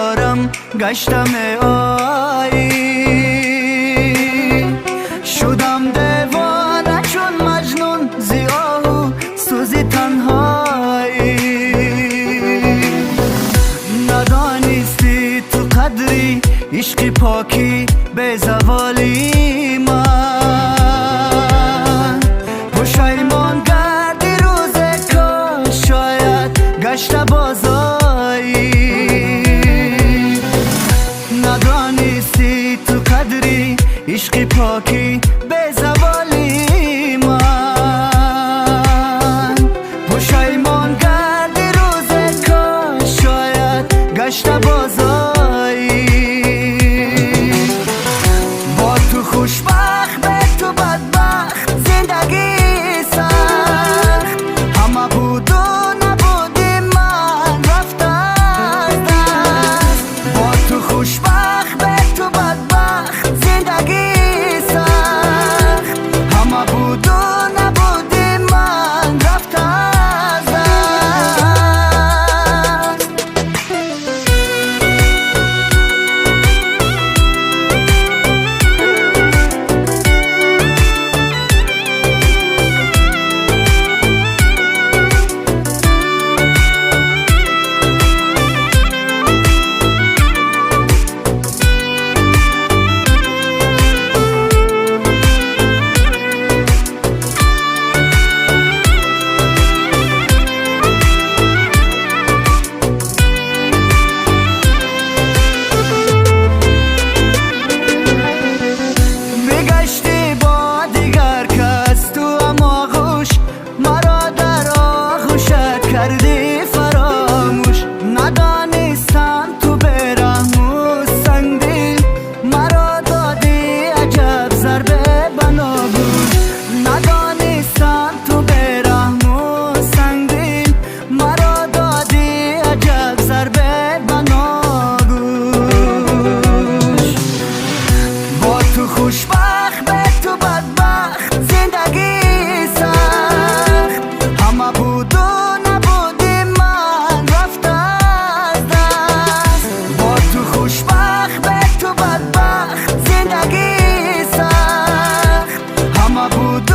دارم گشتم آیی، شدم دیوانه چون مجنون زیاه و سوزی تنهایی. ندانستی تو قدری عشق پاکی به زوالی من، پشیمان گردی روز که شاید گشت بازایی. ندانستی تو قدری عشق پاکی به زوالی من، پشیمان گردی روز که شاید گشت بازایی. با تو خوشبخت به تو بدبخت زندگی سخت، همه بود و نبودی من رفت از دست. با تو خوشبخت به تو بدبخت زندگی سخت، همه بود و نبودی من رفت از دست. کردی فراموش، ندانستم تو برهم و سنگ دل مرا دادی عجب ضربه بناگوش. ندانستم تو برهم و سنگ دل مرا دادی عجب ضربه بناگوش. با تو خوشبخت به تو بدبخت زندگی سخت، همه بود و خوشبخت به تو بدبخت زندگی سخت، همه بود و